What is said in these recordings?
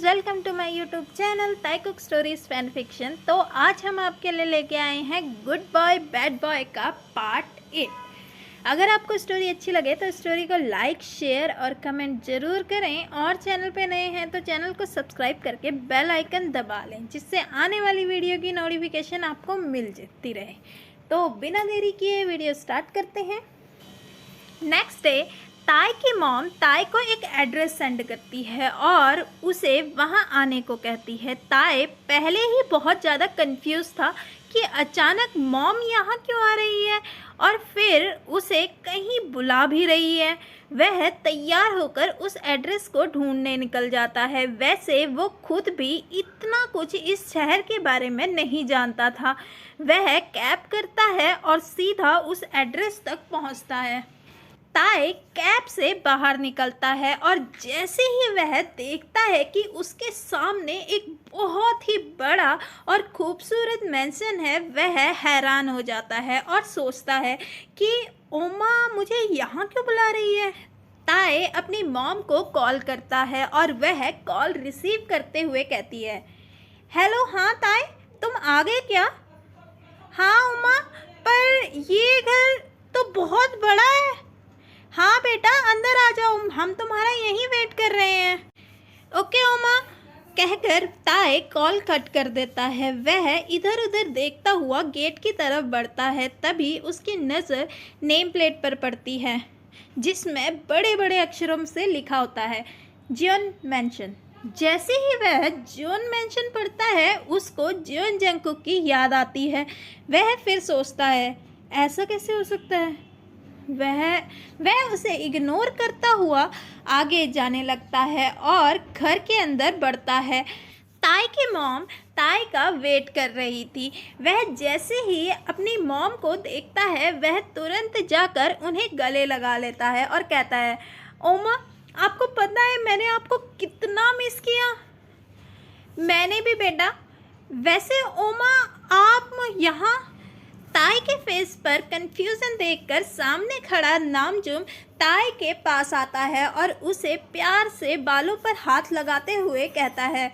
Guys, welcome to my YouTube channel Taekook stories fan fiction. तो आज हम आपके लिए लेके आए हैं गुड बॉय बैड बॉय का पार्ट 8। अगर आपको स्टोरी अच्छी लगे तो स्टोरी को लाइक, शेयर और कमेंट ज़रूर करें, और चैनल पे नए हैं तो चैनल को सब्सक्राइब करके बेल आइकन दबा लें, जिससे आने वाली वीडियो की नोटिफिकेशन आपको मिल जाती रहे। तो बिना देरी किए वीडियो स्टार्ट करते हैं। नेक्स्ट डे ताई की मॉम ताई को एक एड्रेस सेंड करती है और उसे वहां आने को कहती है। ताई पहले ही बहुत ज़्यादा कंफ्यूज था कि अचानक मॉम यहाँ क्यों आ रही है और फिर उसे कहीं बुला भी रही है। वह तैयार होकर उस एड्रेस को ढूंढने निकल जाता है। वैसे वो खुद भी इतना कुछ इस शहर के बारे में नहीं जानता था। वह कैब करता है और सीधा उस एड्रेस तक पहुँचता है। ताई कैब से बाहर निकलता है और जैसे ही वह देखता है कि उसके सामने एक बहुत ही बड़ा और खूबसूरत मैंशन है, वह हैरान हो जाता है और सोचता है कि ओमा मुझे यहाँ क्यों बुला रही है। ताई अपनी मॉम को कॉल करता है और वह कॉल रिसीव करते हुए कहती है, हेलो, हाँ ताई, तुम आ गए क्या? हाँ उमा, पर ये घर तो बहुत बड़ा है। हाँ बेटा, अंदर आ जाओ, हम तुम्हारा यहीं वेट कर रहे हैं। ओके ओमा, कहकर ताई कॉल कट कर देता है। वह इधर उधर देखता हुआ गेट की तरफ बढ़ता है। तभी उसकी नज़र नेम प्लेट पर पड़ती है, जिसमें बड़े बड़े अक्षरों से लिखा होता है जियोन मैंशन। जैसे ही वह जियोन मैंशन पढ़ता है, उसको जियोन जंगकुक की याद आती है। वह फिर सोचता है, ऐसा कैसे हो सकता है। वह उसे इग्नोर करता हुआ आगे जाने लगता है और घर के अंदर बढ़ता है। ताई की मॉम ताई का वेट कर रही थी। वह जैसे ही अपनी मॉम को देखता है, वह तुरंत जाकर उन्हें गले लगा लेता है और कहता है, ओमा, आपको पता है मैंने आपको कितना मिस किया। मैंने भी बेटा। वैसे ओमा, आप यहाँ? ताई के फेस पर कंफ्यूजन देखकर सामने खड़ा नामजुम ताई के पास आता है और उसे प्यार से बालों पर हाथ लगाते हुए कहता है,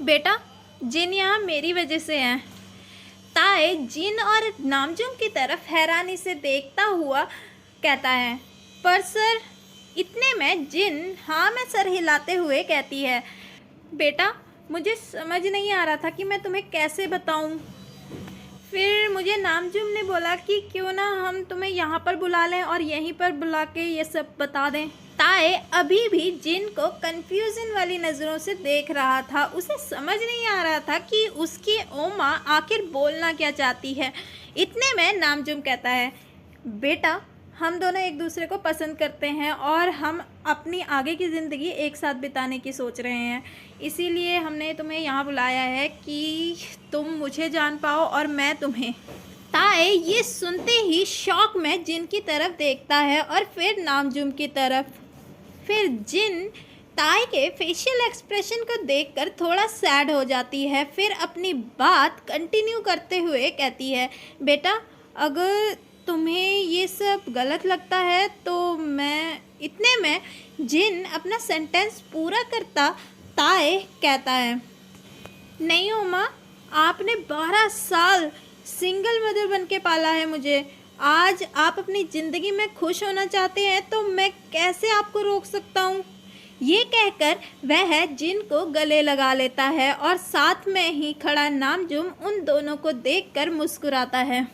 बेटा, जिन यहाँ मेरी वजह से हैं। ताई जिन और नामजुम की तरफ हैरानी से देखता हुआ कहता है, पर सर। इतने में जिन हाँ में सर हिलाते हुए कहती है, बेटा, मुझे समझ नहीं आ रहा था कि मैं तुम्हें कैसे बताऊँ। फिर मुझे नामजुम ने बोला कि क्यों ना हम तुम्हें यहाँ पर बुला लें और यहीं पर बुला के ये सब बता दें। ताई अभी भी जिन को कंफ्यूजन वाली नज़रों से देख रहा था। उसे समझ नहीं आ रहा था कि उसकी ओमा आखिर बोलना क्या चाहती है। इतने में नामजुम कहता है, बेटा, हम दोनों एक दूसरे को पसंद करते हैं और हम अपनी आगे की ज़िंदगी एक साथ बिताने की सोच रहे हैं। इसीलिए हमने तुम्हें यहाँ बुलाया है कि तुम मुझे जान पाओ और मैं तुम्हें। ताई ये सुनते ही शौक में जिन की तरफ देखता है और फिर नामजुम की तरफ। फिर जिन ताई के फेशियल एक्सप्रेशन को देखकर थोड़ा सैड हो जाती है। फिर अपनी बात कंटिन्यू करते हुए कहती है, बेटा, अगर तुम्हें ये सब गलत लगता है तो मैं। इतने में जिन अपना सेंटेंस पूरा करता ताई कहता है, नहीं उमा, आपने 12 साल सिंगल मदर बन के पाला है मुझे। आज आप अपनी ज़िंदगी में खुश होना चाहते हैं तो मैं कैसे आपको रोक सकता हूँ। ये कहकर वह जिन को गले लगा लेता है और साथ में ही खड़ा नामजुम उन दोनों को देखकर मुस्कुराता है।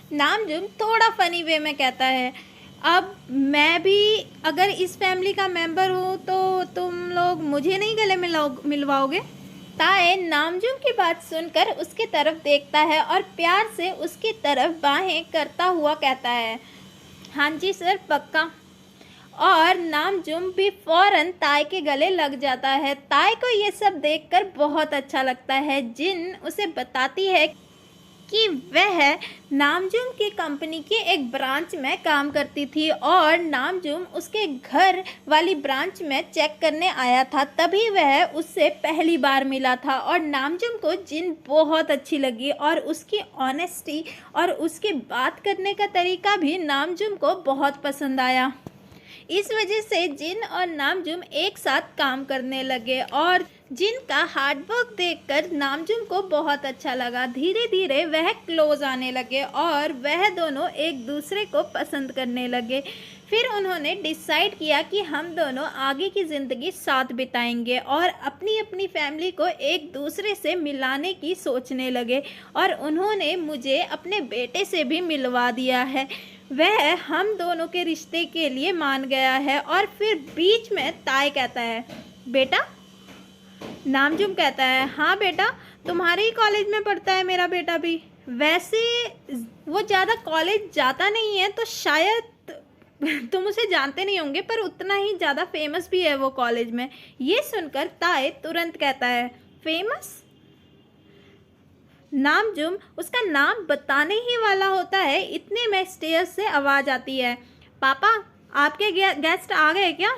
नामजुम थोड़ा फ़नी वे में कहता है, अब मैं भी अगर इस फैमिली का मेंबर हूँ तो तुम लोग मुझे नहीं गले मिलवाओगे। ताई नामजुम की बात सुनकर उसकी तरफ देखता है और प्यार से उसकी तरफ बाहें करता हुआ कहता है, हाँ जी सर, पक्का। और नामजुम भी फ़ौरन ताई के गले लग जाता है। ताई को ये सब देखकर बहुत अच्छा लगता है। जिन उसे बताती है कि वह नामजुम की कंपनी के एक ब्रांच में काम करती थी और नामजुम उसके घर वाली ब्रांच में चेक करने आया था। तभी वह उससे पहली बार मिला था और नामजुम को जिन बहुत अच्छी लगी और उसकी ऑनेस्टी और उसकी बात करने का तरीका भी नामजुम को बहुत पसंद आया। इस वजह से जिन और नामजुम एक साथ काम करने लगे और जिन का हार्डवर्क देखकर नामजुम को बहुत अच्छा लगा। धीरे धीरे वह क्लोज आने लगे और वह दोनों एक दूसरे को पसंद करने लगे। फिर उन्होंने डिसाइड किया कि हम दोनों आगे की ज़िंदगी साथ बिताएंगे और अपनी अपनी फैमिली को एक दूसरे से मिलाने की सोचने लगे। और उन्होंने मुझे अपने बेटे से भी मिलवा दिया है, वह हम दोनों के रिश्ते के लिए मान गया है। और फिर बीच में ताई कहता है, बेटा। नामजुम कहता है, हाँ बेटा, तुम्हारे ही कॉलेज में पढ़ता है मेरा बेटा भी। वैसे वो ज़्यादा कॉलेज जाता नहीं है तो शायद तुम उसे जानते नहीं होंगे, पर उतना ही ज़्यादा फेमस भी है वो कॉलेज में। ये सुनकर ताए तुरंत कहता है, फेमस? नामजुम उसका नाम बताने ही वाला होता है, इतने में स्टेयर्स से आवाज़ आती है, पापा आपके गेस्ट आ गए क्या?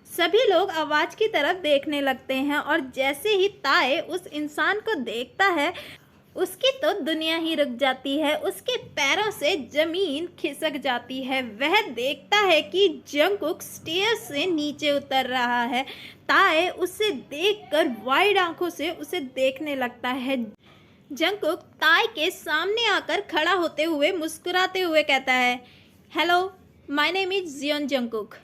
सभी लोग आवाज़ की तरफ देखने लगते हैं और जैसे ही ताए उस इंसान को देखता है उसकी तो दुनिया ही रुक जाती है, उसके पैरों से ज़मीन खिसक जाती है। वह देखता है कि जंगकुक स्टेयर्स से नीचे उतर रहा है। ताए उसे देखकर वाइड आंखों से उसे देखने लगता है। जंगकुक ताए के सामने आकर खड़ा होते हुए मुस्कुराते हुए कहता है, hello, my name is Jeon Jungkook.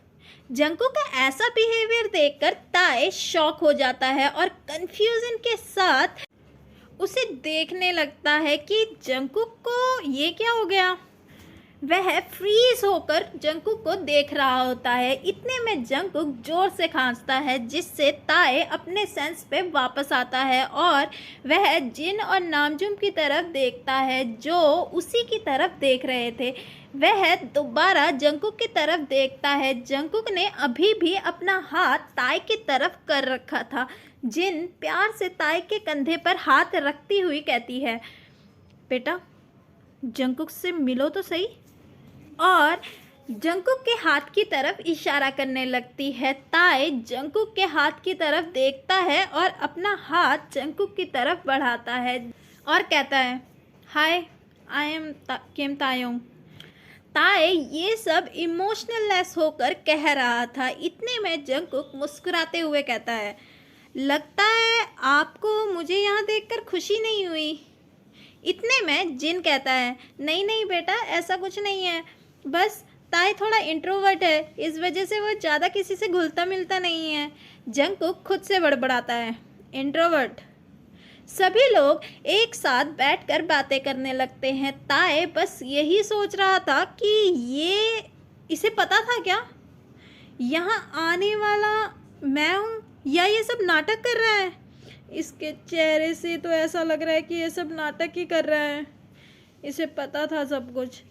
Jungkook का ऐसा बिहेवियर देखकर ताए शॉक हो जाता है और कंफ्यूजन के साथ उसे देखने लगता है कि जंगकुक को ये क्या हो गया। वह फ्रीज होकर जंगकुक को देख रहा होता है। इतने में जंगकुक जोर से खांसता है जिससे ताए अपने सेंस पे वापस आता है और वह जिन और नामजुम की तरफ देखता है जो उसी की तरफ देख रहे थे। वह दोबारा जंगकुक की तरफ देखता है। जंगकुक ने अभी भी अपना हाथ ताए की तरफ कर रखा था। जिन प्यार से ताए के कंधे पर हाथ रखती हुई कहती है, बेटा जंगकुक से मिलो तो सही। और जंगकुक के हाथ की तरफ इशारा करने लगती है। ताए जंगकुक के हाथ की तरफ देखता है और अपना हाथ जंगकुक की तरफ बढ़ाता है और कहता है, हाय, आई एम किम तायोंग। ताए ये सब इमोशनल लेस होकर कह रहा था। इतने में जंगकुक मुस्कुराते हुए कहता है, लगता है आपको मुझे यहाँ देखकर खुशी नहीं हुई। इतने में जिन कहता है, नहीं नहीं बेटा, ऐसा कुछ नहीं है, बस ताए थोड़ा इंट्रोवर्ट है, इस वजह से वो ज़्यादा किसी से घुलता मिलता नहीं है। जंगकुक खुद से बड़बड़ाता है, इंट्रोवर्ट। सभी लोग एक साथ बैठकर बातें करने लगते हैं। ताए बस यही सोच रहा था कि ये इसे पता था क्या यहाँ आने वाला मैं हूँ, या ये सब नाटक कर रहा है। इसके चेहरे से तो ऐसा लग रहा है कि ये सब नाटक ही कर रहा है, इसे पता था सब कुछ।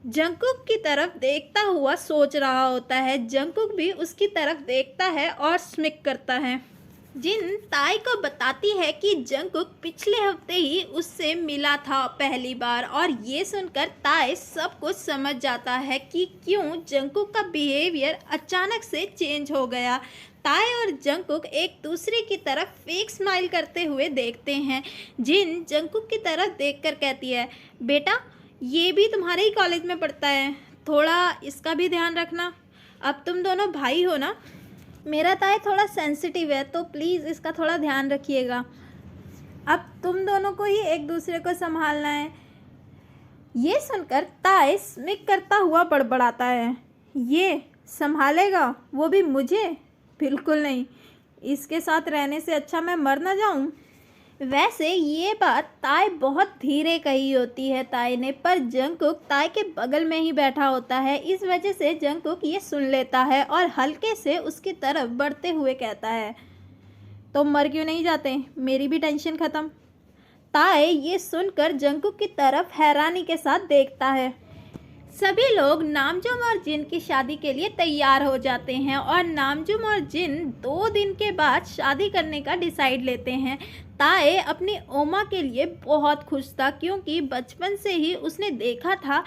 जंगकुक की तरफ देखता हुआ सोच रहा होता है। जंगकुक भी उसकी तरफ देखता है और स्मिक करता है। जिन ताई को बताती है कि जंगकुक पिछले हफ्ते ही उससे मिला था पहली बार और ये सुनकर ताई सब कुछ समझ जाता है कि क्यों जंगकुक का बिहेवियर अचानक से चेंज हो गया। ताई और जंगकुक एक दूसरे की तरफ फेक स्माइल करते हुए देखते हैं। जिन जंगकुक की तरफ देखकर कहती है, बेटा ये भी तुम्हारे ही कॉलेज में पढ़ता है, थोड़ा इसका भी ध्यान रखना, अब तुम दोनों भाई हो ना। मेरा ताई थोड़ा सेंसिटिव है तो प्लीज़ इसका थोड़ा ध्यान रखिएगा, अब तुम दोनों को ही एक दूसरे को संभालना है। ये सुनकर ताई स्मिक करता हुआ बड़बड़ाता है, ये संभालेगा, वो भी मुझे? बिल्कुल नहीं, इसके साथ रहने से अच्छा मैं मर ना जाऊं। वैसे ये बात ताई बहुत धीरे कही होती है ताई ने, पर जंगकुक ताई के बगल में ही बैठा होता है। इस वजह से जंगकुक ये सुन लेता है और हल्के से उसकी तरफ बढ़ते हुए कहता है, तो मर क्यों नहीं जाते, मेरी भी टेंशन ख़त्म। ताई ये सुनकर जंगकुक की तरफ हैरानी के साथ देखता है। सभी लोग नामजुम और जिन की शादी के लिए तैयार हो जाते हैं और नामजुम और जिन 2 दिन के बाद शादी करने का डिसाइड लेते हैं। ताए अपनी ओमा के लिए बहुत खुश था क्योंकि बचपन से ही उसने देखा था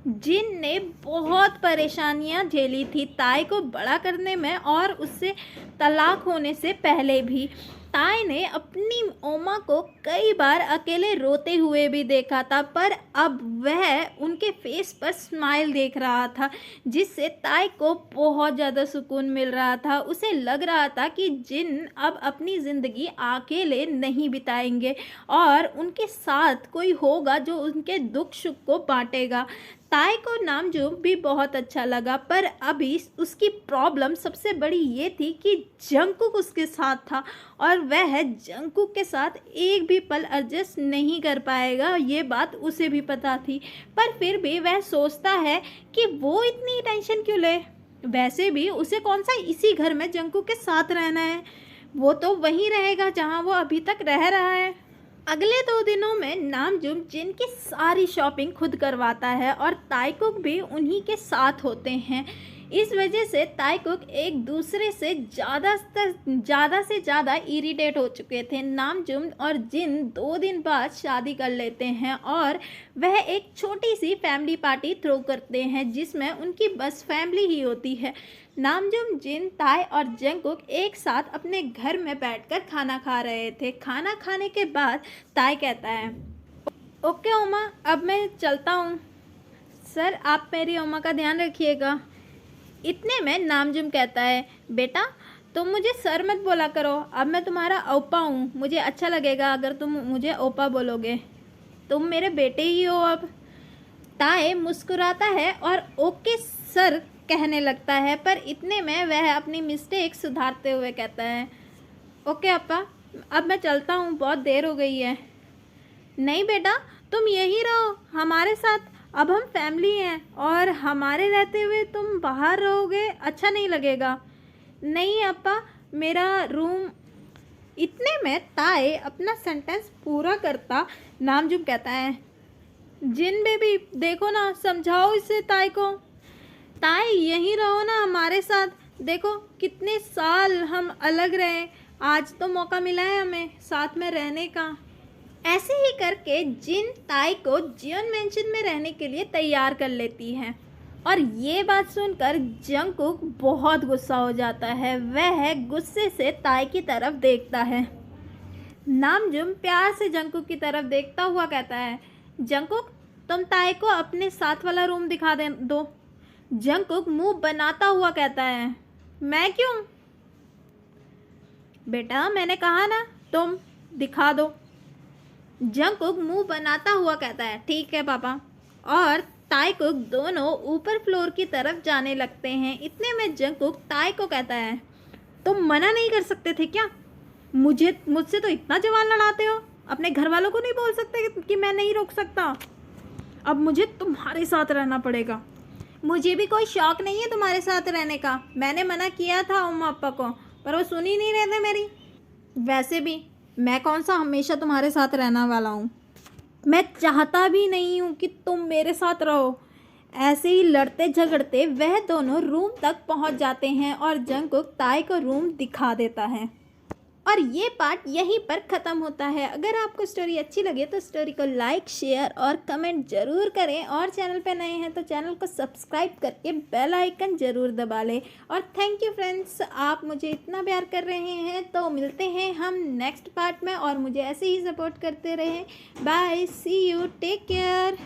जिन ने बहुत परेशानियां झेली थी ताए को बड़ा करने में और उससे तलाक होने से पहले भी। ताई ने अपनी ओमा को कई बार अकेले रोते हुए भी देखा था, पर अब वह उनके फेस पर स्माइल देख रहा था, जिससे ताई को बहुत ज़्यादा सुकून मिल रहा था। उसे लग रहा था कि जिन अब अपनी ज़िंदगी अकेले नहीं बिताएंगे और उनके साथ कोई होगा जो उनके दुख सुख को बांटेगा। ताई को नामजूम भी बहुत अच्छा लगा, पर अभी उसकी प्रॉब्लम सबसे बड़ी ये थी कि जंगकुक उसके साथ था और वह जंगकुक के साथ एक भी पल एडजस्ट नहीं कर पाएगा। ये बात उसे भी पता थी, पर फिर भी वह सोचता है कि वो इतनी टेंशन क्यों ले। वैसे भी उसे कौन सा इसी घर में जंगकुक के साथ रहना है, वो तो वहीं रहेगा जहाँ वो अभी तक रह रहा है। अगले 2 दिनों में नामजूम जिन की सारी शॉपिंग खुद करवाता है और ताईकुक भी उन्हीं के साथ होते हैं। इस वजह से ताईकुक एक दूसरे से ज़्यादा से ज़्यादा इरिटेट हो चुके थे। नामजूम और जिन 2 दिन बाद शादी कर लेते हैं और वह एक छोटी सी फैमिली पार्टी थ्रो करते हैं, जिसमें उनकी बस फैमिली ही होती है। नामजूम, जिन, ताई और जंगकुक एक साथ अपने घर में बैठकर खाना खा रहे थे। खाना खाने के बाद ताई कहता है, ओके ओमा, अब मैं चलता हूँ। सर, आप मेरी ओमा का ध्यान रखिएगा। इतने में नामजूम कहता है, बेटा तुम मुझे सर मत बोला करो, अब मैं तुम्हारा ओपा हूँ। मुझे अच्छा लगेगा अगर तुम मुझे ओपा बोलोगे। तुम मेरे बेटे ही हो अब। ताई मुस्कुराता है और ओके सर कहने लगता है, पर इतने में वह अपनी मिस्टेक सुधारते हुए कहता है, ओके अप्पा, अब मैं चलता हूँ, बहुत देर हो गई है। नहीं बेटा, तुम यहीं रहो हमारे साथ, अब हम फैमिली हैं और हमारे रहते हुए तुम बाहर रहोगे, अच्छा नहीं लगेगा। नहीं अप्पा, मेरा रूम। इतने में ताई अपना सेंटेंस पूरा करता नामजूम कहता है, जिन बेबी देखो ना, समझाओ इसे ताई को। ताई यहीं रहो ना हमारे साथ, देखो कितने साल हम अलग रहे, आज तो मौका मिला है हमें साथ में रहने का। ऐसे ही करके जिन ताई को जियोन मेंशन में रहने के लिए तैयार कर लेती है और ये बात सुनकर जंगकुक बहुत गुस्सा हो जाता है। वह गुस्से से ताई की तरफ देखता है। नामजूम प्यार से जंगकुक की तरफ देखता हुआ कहता है, जंगकुक, तुम ताई को अपने साथ वाला रूम दिखा दो। जंगकुक मुंह बनाता हुआ कहता है, मैं क्यों? बेटा मैंने कहा ना, तुम दिखा दो। जंगकुक मुंह बनाता हुआ कहता है, ठीक है पापा। और ताईकुक दोनों ऊपर फ्लोर की तरफ जाने लगते हैं। इतने में जंगकुक ताई को कहता है, तुम मना नहीं कर सकते थे क्या? मुझसे तो इतना जवान लड़ाते हो, अपने घर वालों को नहीं बोल सकते कि मैं नहीं रोक सकता? अब मुझे तुम्हारे साथ रहना पड़ेगा। मुझे भी कोई शौक नहीं है तुम्हारे साथ रहने का। मैंने मना किया था उम्मा पापा को, पर वो सुन ही नहीं रहे थे मेरी। वैसे भी मैं कौन सा हमेशा तुम्हारे साथ रहने वाला हूँ। मैं चाहता भी नहीं हूँ कि तुम मेरे साथ रहो। ऐसे ही लड़ते झगड़ते वह दोनों रूम तक पहुँच जाते हैं और जंगकुक ताई को रूम दिखा देता है। और ये पार्ट यहीं पर ख़त्म होता है। अगर आपको स्टोरी अच्छी लगे तो स्टोरी को लाइक, शेयर और कमेंट ज़रूर करें, और चैनल पे नए हैं तो चैनल को सब्सक्राइब करके बेल आइकन ज़रूर दबा लें। और थैंक यू फ्रेंड्स, आप मुझे इतना प्यार कर रहे हैं, तो मिलते हैं हम नेक्स्ट पार्ट में और मुझे ऐसे ही सपोर्ट करते रहें। Bye, see you, take care.